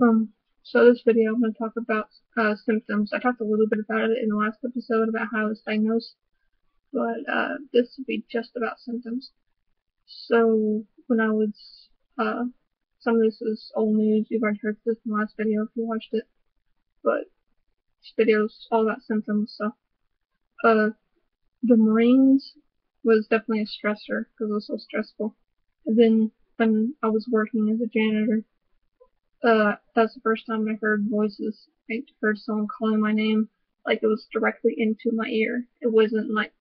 Um, so this video I'm going to talk about symptoms. I talked a little bit about it in the last episode about how it's diagnosed, but this will be just about symptoms. So when I was, uh, some of this is old news. You've already heard this in the last video if you watched it, but this video's all about symptoms. So, uh, the Marines was definitely a stressor because it was so stressful. And then when I was working as a janitor, that's the first time I heard voices. I heard someone calling my name, like it was directly into my ear. It wasn't like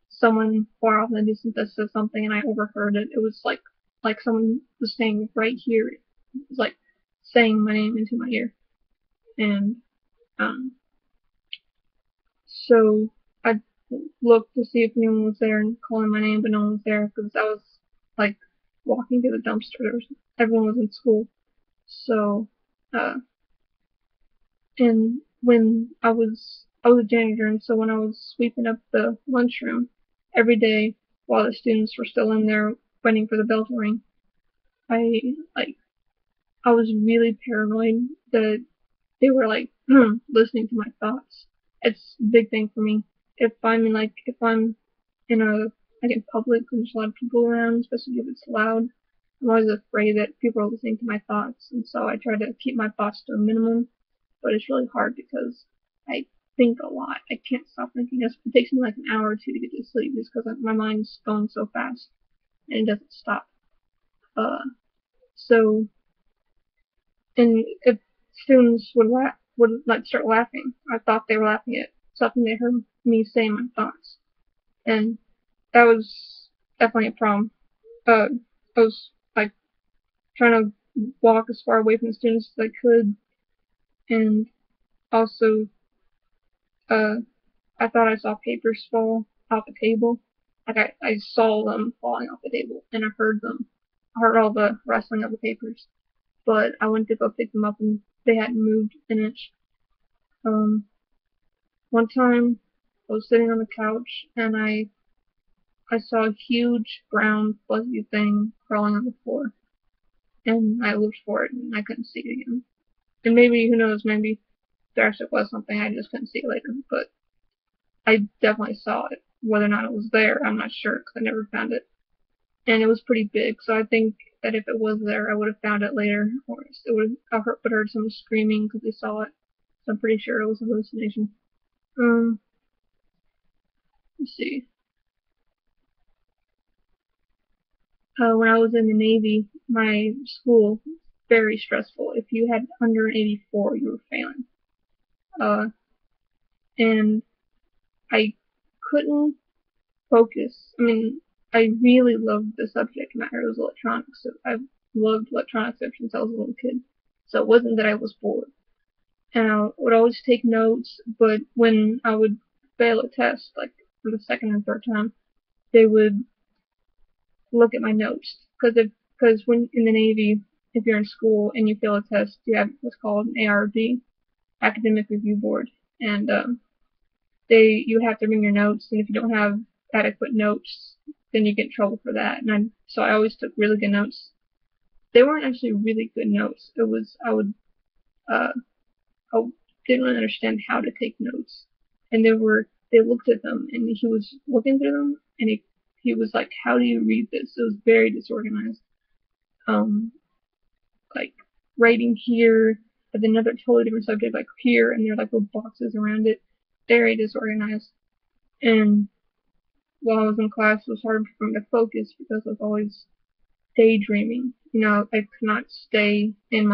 someone far off in the distance that said something and I overheard it. It was like someone was saying right here. It was like saying my name into my ear. And um, so I looked to see if anyone was there and calling my name, but no one was there because I was like walking to the dumpster. Everyone was in school, so uh, and when I was a janitor, and so when I was sweeping up the lunchroom every day while the students were still in there waiting for the bell to ring, I like I was really paranoid that they were like listening to my thoughts. It's a big thing for me. If I'm in a like in public and there's a lot of people around, especially if it's loud, I'm always afraid that people are listening to my thoughts, and so I try to keep my thoughts to a minimum, but it's really hard because I think a lot. I can't stop thinking. It takes me like an hour or two to get to sleep just because my mind's going so fast and it doesn't stop. Uh, so, and if students would like start laughing, I thought they were laughing at something they heard me say my thoughts, and that was definitely a problem. Uh, I was like trying to walk as far away from the students as I could, and also uh, I thought I saw papers fall off the table. Like I saw them falling off the table and I heard them. I heard all the rustling of the papers. But I went to go pick them up and they hadn't moved an inch. Um, one time I was sitting on the couch and I saw a huge brown fuzzy thing crawling on the floor. And I looked for it and I couldn't see it again. And maybe, who knows, maybe there actually was something, I just couldn't see it later. But I definitely saw it. Whether or not it was there, I'm not sure because I never found it. And it was pretty big, so I think that if it was there, I would have found it later, or it would I heard someone screaming because they saw it. So I'm pretty sure it was a hallucination. Um, let's see. When I was in the Navy, my school very stressful. If you had under an 84, you were failing. Uh, and I couldn't focus. I mean, I really loved the subject matter. It was electronics. So I loved electronics ever since I was a little kid. So it wasn't that I was bored. And I would always take notes, but when I would fail a test, like for the second and third time, they would look at my notes. Because when in the Navy, if you're in school and you fail a test, you have what's called an ARB, Academic Review Board, and you have to bring your notes, and if you don't have adequate notes, then you get in trouble for that. So I always took really good notes. They weren't actually really good notes. It was uh I didn't really understand how to take notes, and they looked at them, and he was looking through them, and he was like, "How do you read this?" It was very disorganized. Um, like writing here, but then another totally different subject, like here, and there are like little boxes around it. Very disorganized. And while I was in class, it was hard for me to focus because I was always daydreaming. I could not stay in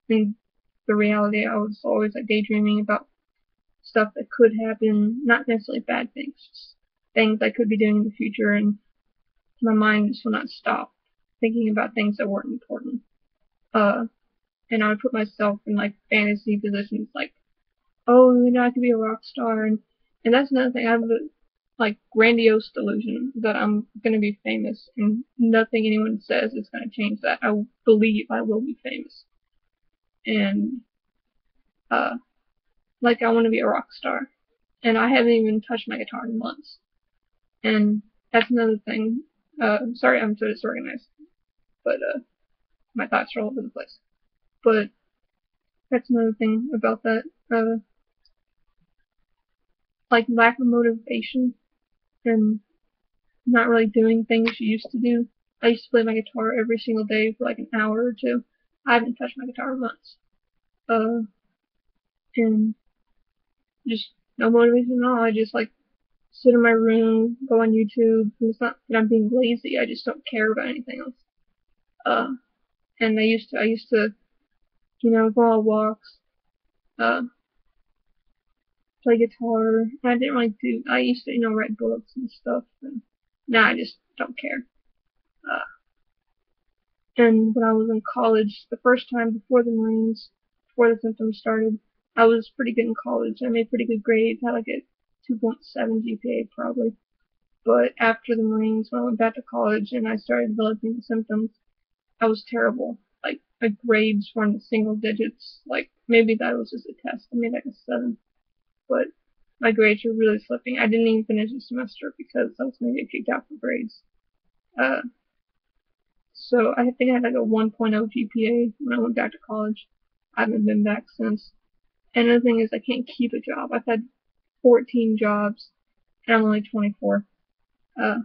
the reality. I was always like daydreaming about stuff that could happen, not necessarily bad things, just things I could be doing in the future, and my mind just will not stop thinking about things that weren't important. Uh, and I would put myself in like fantasy positions, like, oh, I could be a rock star, and that's another thing. I have a like grandiose delusion that I'm gonna be famous, and nothing anyone says is gonna change that. I believe I will be famous, and uh, like I want to be a rock star, and I haven't even touched my guitar in months. And that's another thing. Sorry, I'm so disorganized, but my thoughts are all over the place. But That's another thing about that. Like lack of motivation and not really doing things you used to do. I used to play my guitar every single day for like an hour or two. I haven't touched my guitar in months. Uh, and just no motivation at all. I just like sit in my room, go on YouTube. And it's not that I'm being lazy. I just don't care about anything else. Uh, and I used to, go on walks, uh, play guitar. I didn't really do. I used to, write books and stuff. And now I just don't care. Uh, and when I was in college, the first time before the Marines, before the symptoms started, I was pretty good in college. I made pretty good grades. I had like a 2.7 GPA probably. But after the Marines, when I went back to college and I started developing the symptoms, I was terrible. Like my grades were in the single digits. Like maybe that was just a test. I made like a 7, but my grades were really slipping. I didn't even finish the semester because I was going to get kicked out for grades. Uh, so I think I had like a 1.0 GPA when I went back to college. I haven't been back since. And the thing is, I can't keep a job. I've had 14 jobs, and I'm only 24. Uh,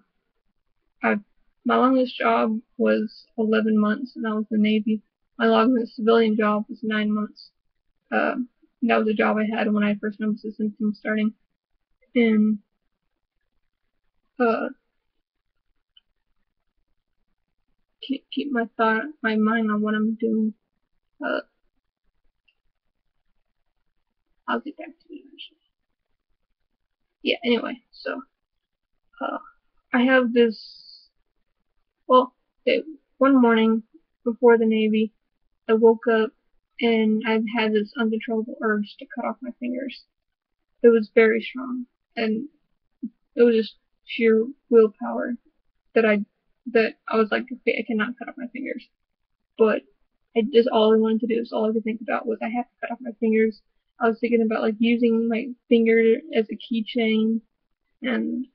I My longest job was 11 months, and that was the Navy. My longest civilian job was 9 months. Uh, that was a job I had when I first noticed the symptoms starting. And uh, keep my mind on what I'm doing. Uh, I'll get back to it eventually. Yeah. Anyway, so uh, I have this. Well, okay, one morning before the Navy, I woke up and I've had this uncontrollable urge to cut off my fingers. It was very strong, and it was just sheer willpower that I was like, okay, I cannot cut off my fingers. But I just all I wanted to do is all I could think about was I have to cut off my fingers. I was thinking about like using my finger as a keychain and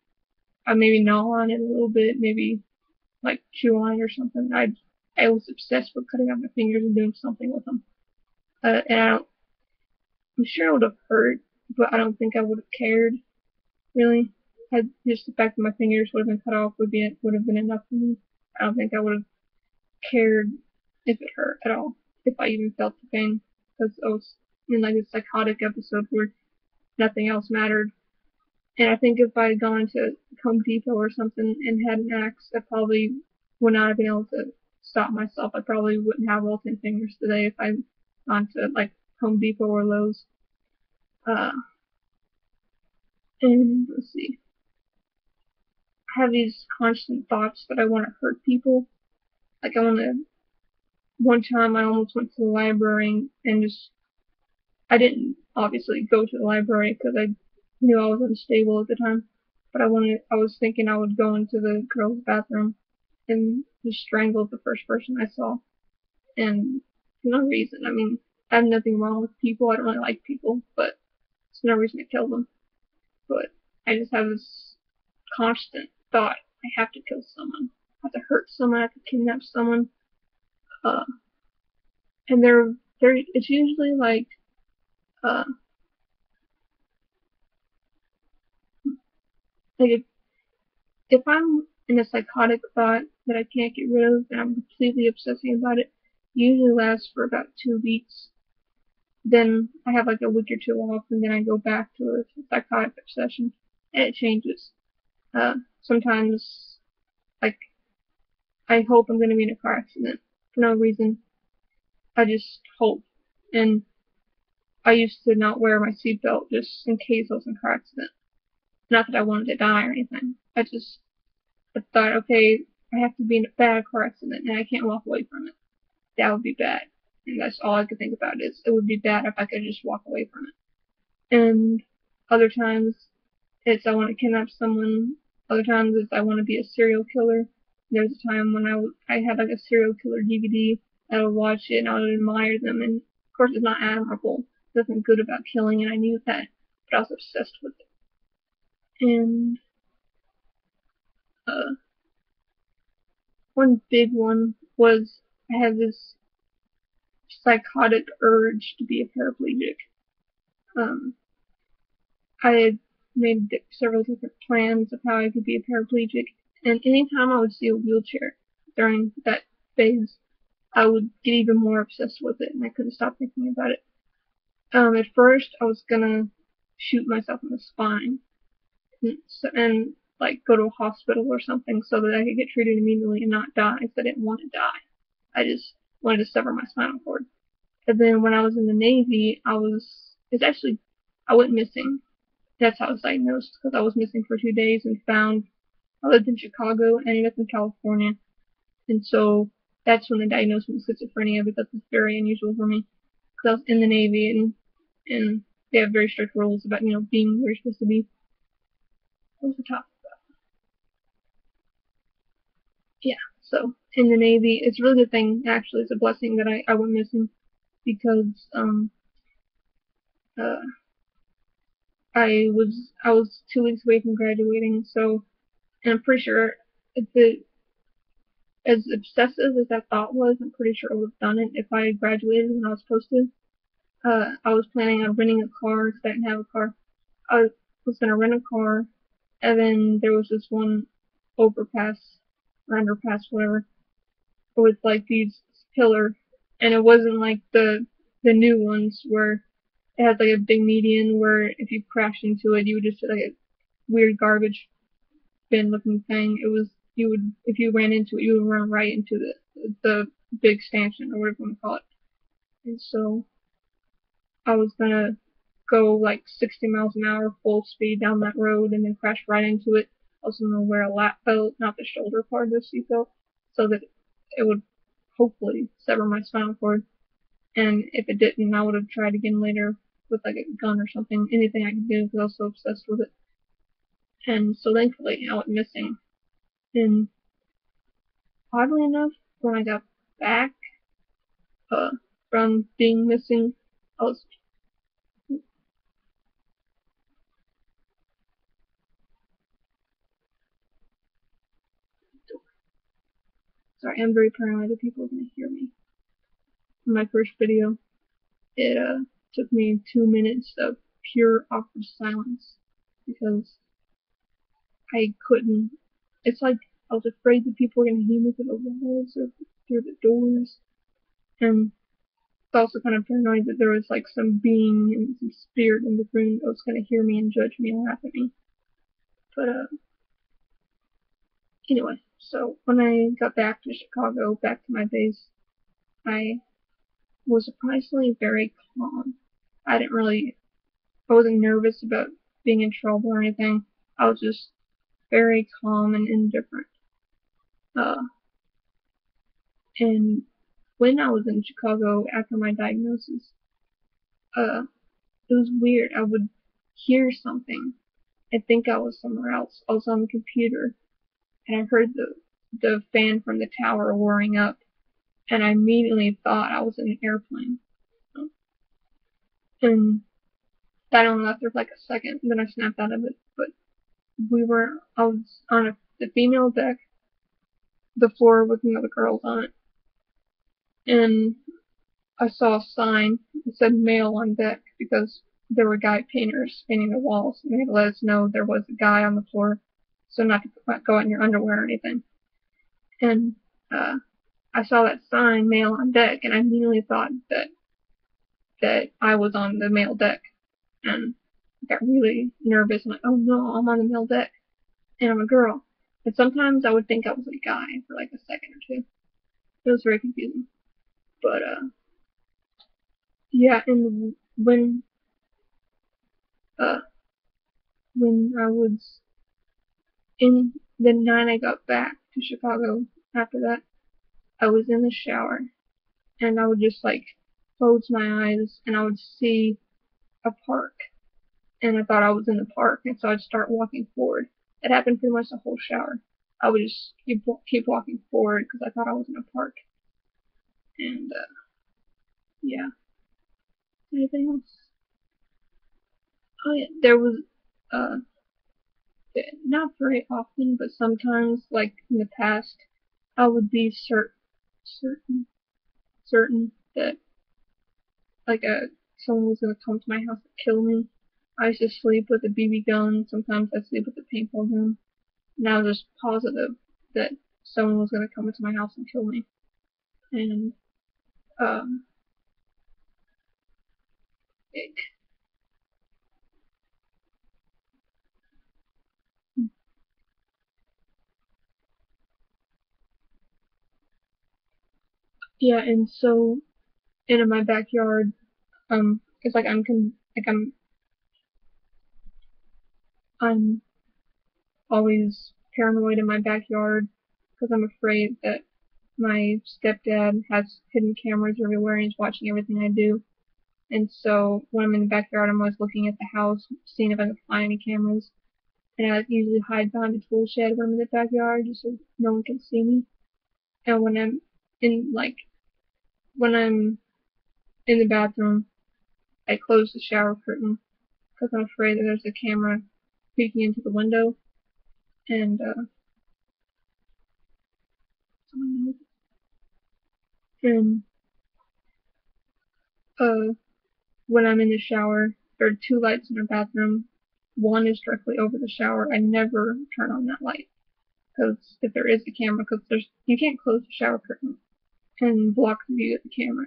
I maybe gnaw on it a little bit, maybe like chew on it or something. I was obsessed with cutting off my fingers and doing something with them. And I'm sure it would have hurt, but I don't think I would have cared really. Just the fact that my fingers would have been cut off would have been enough for me. I don't think I would have cared if it hurt at all, if I even felt the pain, because I was in like a psychotic episode where nothing else mattered. And I think if I had gone to Home Depot or something and had an axe, I probably would not have been able to stop myself. I probably wouldn't have all 10 fingers today if I'd gone to like Home Depot or Lowe's. Uh, and let's see. I have these constant thoughts that I want to hurt people. Like I want to. One time I almost went to the library and just I didn't obviously go to the library because I knew I was unstable at the time. But I was thinking I would go into the girls' bathroom and just strangle the first person I saw. And for no reason. I mean, I have nothing wrong with people. I don't really like people, but it's no reason to kill them. But I just have this constant thought I have to kill someone. I have to hurt someone. I have to kidnap someone. Uh, and it's usually uh, like if I'm in a psychotic thought that I can't get rid of and I'm completely obsessing about it, usually lasts for about 2 weeks. Then I have like a week or two off, and then I go back to a psychotic obsession, and it changes. Sometimes, like, I hope I'm going to be in a car accident for no reason. I just hope. And I used to not wear my seatbelt just in case I was in a car accident. Not that I wanted to die or anything. I thought, okay, I have to be in a bad car accident and I can't walk away from it. That would be bad. And that's all I could think about is it would be bad if I could just walk away from it. And other times it's I want to kidnap someone. Other times it's I want to be a serial killer. There's a time when I had like a serial killer DVD. I would watch it and I would admire them. And of course it's not admirable. There's nothing good about killing and I knew that. But I was obsessed with it. And uh, one big one was I had this psychotic urge to be a paraplegic. Um, I had made several different plans of how I could be a paraplegic, and anytime I would see a wheelchair during that phase, I would get even more obsessed with it, and I couldn't stop thinking about it. At first, I was gonna shoot myself in the spine and like go to a hospital or something so that I could get treated immediately and not die. Because I didn't want to die. I just wanted to sever my spinal cord. And then when I was in the Navy, I went missing. That's how I was diagnosed because I was missing for 2 days and found. I lived in Chicago, ended up in California, and so that's when they diagnosed me with schizophrenia because it's very unusual for me. Because I was in the Navy and they have very strict rules about being where you're supposed to be. What was the top? Yeah. So in the Navy, it's a really good thing. Actually, it's a blessing that I went missing because uh I was 2 weeks away from graduating. So and I'm pretty sure the as obsessive as that thought was, I'm pretty sure I would have done it if I had graduated when I was supposed to. I was planning on renting a car because I didn't have a car. I was gonna rent a car, and then there was this one overpass or underpass, whatever, with like these pillar, and it wasn't like the new ones where it had like a big median where if you crashed into it, you would just hit like a weird garbage bin looking thing. It was you would if you ran into it, you would run right into the big stanchion or whatever you want to call it. And so I was gonna go like 60 miles an hour full speed down that road and then crash right into it. I was gonna wear a lap belt, not the shoulder part of the seatbelt, so that it would hopefully sever my spinal cord. And if it didn't, I would have tried again later with like a gun or something, anything I could do because I was so obsessed with it. And so thankfully I went missing. And oddly enough, when I got back uh, from being missing, I was sorry, I'm very paranoid that people are gonna hear me. In my first video, it took me 2 minutes of pure awkward silence because I couldn't. It's like I was afraid that people were gonna hear me through the walls or through the doors, and it's also kind of paranoid that there was like some being and some spirit in the room that was gonna hear me and judge me and laugh at me. But anyway, so when I got back to Chicago, back to my base, I was surprisingly very calm. I didn't really, I wasn't nervous about being in trouble or anything. I was just very calm and indifferent. Uh, and when I was in Chicago after my diagnosis, uh, it was weird. I would hear something and think I was somewhere else. I was on the computer and I heard the fan from the tower whirring up, and I immediately thought I was in an airplane. And that only lasted for like a second, and then I snapped out of it. But I was on the female deck, the floor with the other girls on it, and I saw a sign that said male on deck because there were guy painters painting the walls, and they had let us know there was a guy on the floor, so not to go out in your underwear or anything. And I saw that sign, male on deck, and I immediately thought that I was on the male deck, and I got really nervous and like, oh no, I'm on the male deck, and I'm a girl. And sometimes I would think I was a guy for like a second or two. It was very confusing. But yeah, and uh when I was in the night I got back to Chicago after that, I was in the shower and I would just like close my eyes and I would see a park and I thought I was in the park and so I'd start walking forward. It happened pretty much the whole shower. I would just keep walking forward because I thought I was in a park. And yeah, anything else? Oh yeah, there was uh not very often, but sometimes, like in the past, I would be certain that like someone was gonna come to my house and kill me. I used to sleep with a BB gun. Sometimes I sleep with a paintball gun. And I was just positive that someone was gonna come into my house and kill me. And um, it, yeah, and so in my backyard, it's like I'm always paranoid in my backyard because I'm afraid that my stepdad has hidden cameras everywhere and he's watching everything I do. And so when I'm in the backyard, I'm always looking at the house, seeing if I can find any cameras. And I usually hide behind the tool shed when I'm in the backyard just so no one can see me. And in like when I'm in the bathroom, I close the shower curtain because I'm afraid that there's a camera peeking into the window. And and uh, when I'm in the shower, there are two lights in the bathroom. One is directly over the shower. I never turn on that light because if there is a camera, because you can't close the shower curtain and block the view of the camera.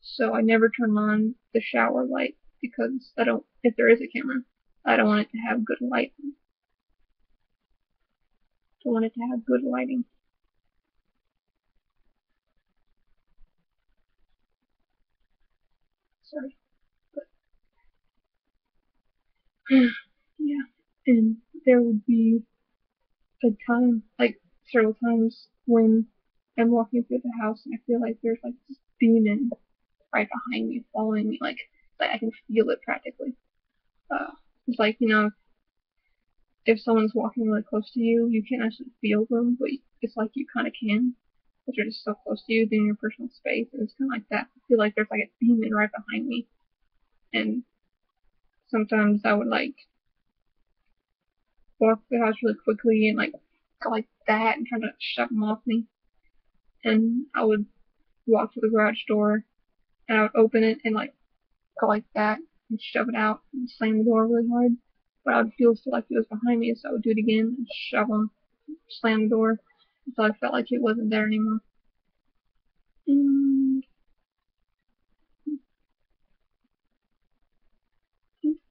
So I never turn on the shower light because I don't. If there is a camera, I don't want it to have good light. I don't want it to have good lighting. Sorry, but yeah. And there would be a time, like several times, when I'm walking through the house and I feel like there's like this demon right behind me, following me, like I can feel it practically. Uh, it's like if someone's walking really close to you, you can't actually feel them, but it's like you kind of can, but you're just so close to you, in your personal space, and it's kind of like that. I feel like there's like a demon right behind me, and sometimes I would like walk through the house really quickly and like go like that and try to shove them off me, and I would walk to the garage door and I would open it and like go like that and shove it out and slam the door really hard. But I would feel still like it was behind me, so I would do it again and shove them, slam the door until I felt like it wasn't there anymore. And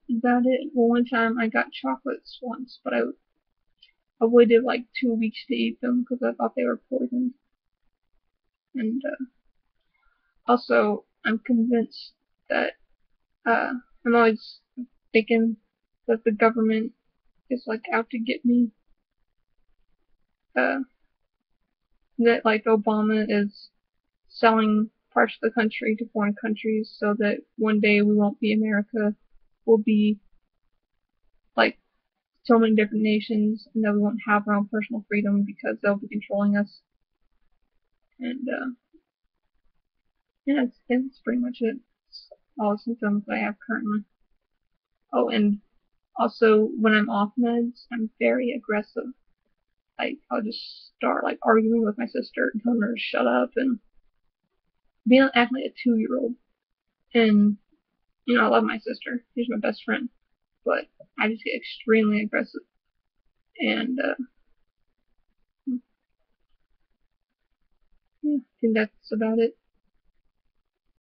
about it. Well, one time I got chocolates once, but I waited like 2 weeks to eat them because I thought they were poisoned. And also, I'm convinced that uh, I'm always thinking that the government is like out to get me. Uh, that like Obama is selling parts of the country to foreign countries so that one day we won't be America. We'll be like so many different nations and that we won't have our own personal freedom because they'll be controlling us. And yeah, it's pretty much it. It's all the symptoms I have currently. Oh, and also when I'm off meds, I'm very aggressive. Like I'll just start like arguing with my sister, telling her to shut up, and being acting like a 2-year old. And I love my sister. She's my best friend, but I just get extremely aggressive. And yeah, I think that's about it.